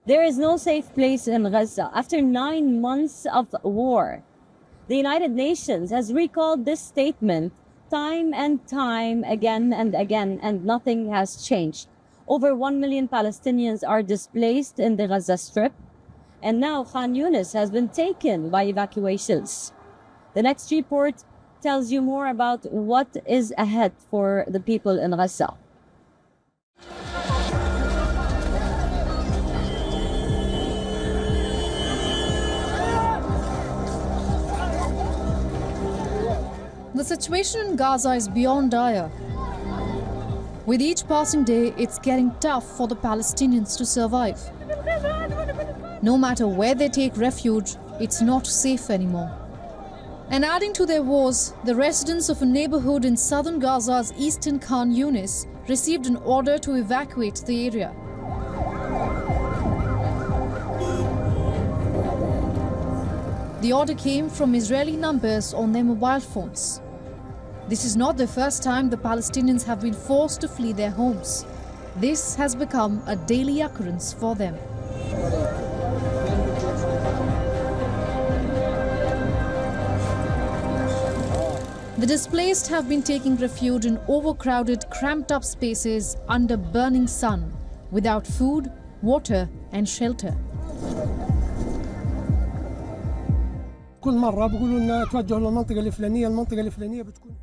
There is no safe place in Gaza. After 9 months of war, the United Nations has recalled this statement time and time again and again, and nothing has changed. Over 1 million Palestinians are displaced in the Gaza Strip, and now Khan Yunis has been taken by evacuations. The next report tells you more about what is ahead for the people in Gaza. The situation in Gaza is beyond dire. With each passing day, it's getting tough for the Palestinians to survive. No matter where they take refuge, it's not safe anymore. And adding to their woes, the residents of a neighborhood in southern Gaza's eastern Khan Yunis received an order to evacuate the area. The order came from Israeli numbers on their mobile phones. This is not the first time the Palestinians have been forced to flee their homes. This has become a daily occurrence for them. The displaced have been taking refuge in overcrowded, cramped-up spaces under burning sun, without food, water and shelter.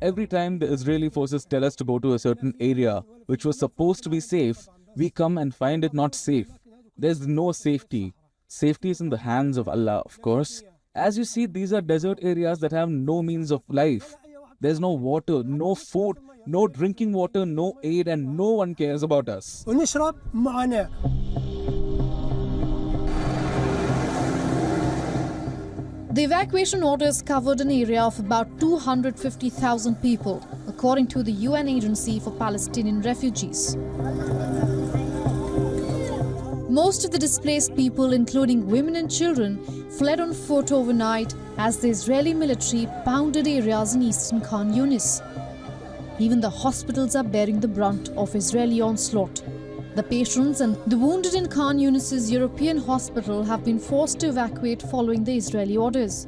Every time the Israeli forces tell us to go to a certain area which was supposed to be safe, we come and find it not safe. There's no safety. Safety is in the hands of Allah, of course. As you see, these are desert areas that have no means of life. There's no water, no food, no drinking water, no aid, and no one cares about us. The evacuation orders covered an area of about 250,000 people, according to the UN Agency for Palestinian Refugees. Most of the displaced people, including women and children, fled on foot overnight as the Israeli military pounded areas in eastern Khan Yunis. Even the hospitals are bearing the brunt of Israeli onslaught. The patients and the wounded in Khan Yunis' European hospital have been forced to evacuate following the Israeli orders.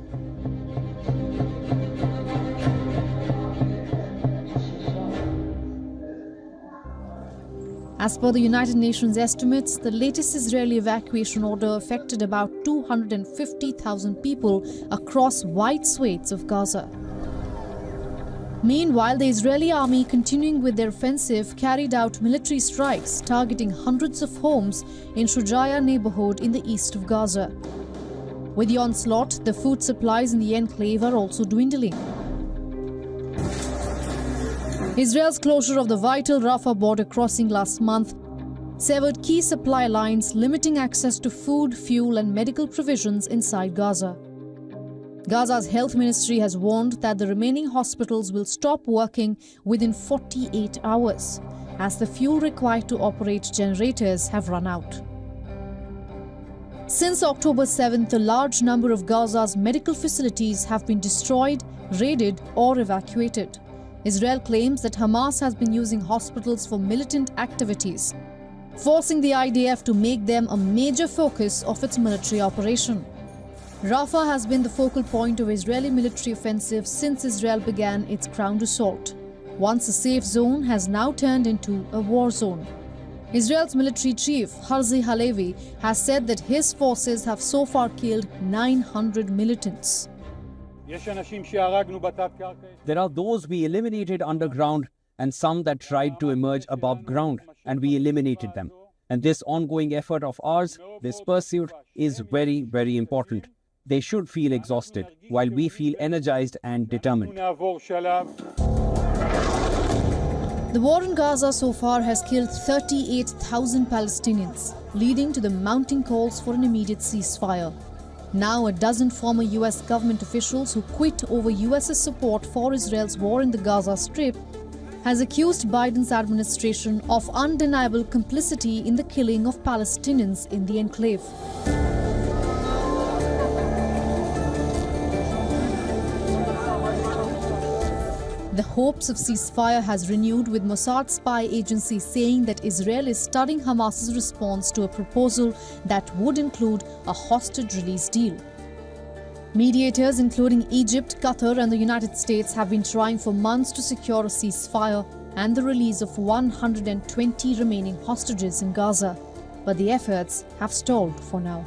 As per the United Nations estimates, the latest Israeli evacuation order affected about 250,000 people across wide swathes of Gaza. Meanwhile, the Israeli army, continuing with their offensive, carried out military strikes targeting hundreds of homes in Shujaya neighborhood in the east of Gaza. With the onslaught, the food supplies in the enclave are also dwindling. Israel's closure of the vital Rafah border crossing last month severed key supply lines, limiting access to food, fuel and medical provisions inside Gaza. Gaza's health ministry has warned that the remaining hospitals will stop working within 48 hours, as the fuel required to operate generators have run out. Since October 7th, a large number of Gaza's medical facilities have been destroyed, raided or evacuated. Israel claims that Hamas has been using hospitals for militant activities, forcing the IDF to make them a major focus of its military operation. Rafah has been the focal point of Israeli military offensive since Israel began its ground assault. Once a safe zone has now turned into a war zone. Israel's military chief, Herzi Halevi, has said that his forces have so far killed 900 militants. There are those we eliminated underground and some that tried to emerge above ground, and we eliminated them. And this ongoing effort of ours, this pursuit, is very, very important. They should feel exhausted, while we feel energized and determined. The war in Gaza so far has killed 38,000 Palestinians, leading to the mounting calls for an immediate ceasefire. Now, a dozen former US government officials who quit over US's support for Israel's war in the Gaza Strip has accused Biden's administration of undeniable complicity in the killing of Palestinians in the enclave. The hopes of ceasefire has renewed, with Mossad spy agency saying that Israel is studying Hamas's response to a proposal that would include a hostage release deal. Mediators including Egypt, Qatar and the United States have been trying for months to secure a ceasefire and the release of 120 remaining hostages in Gaza, but the efforts have stalled for now.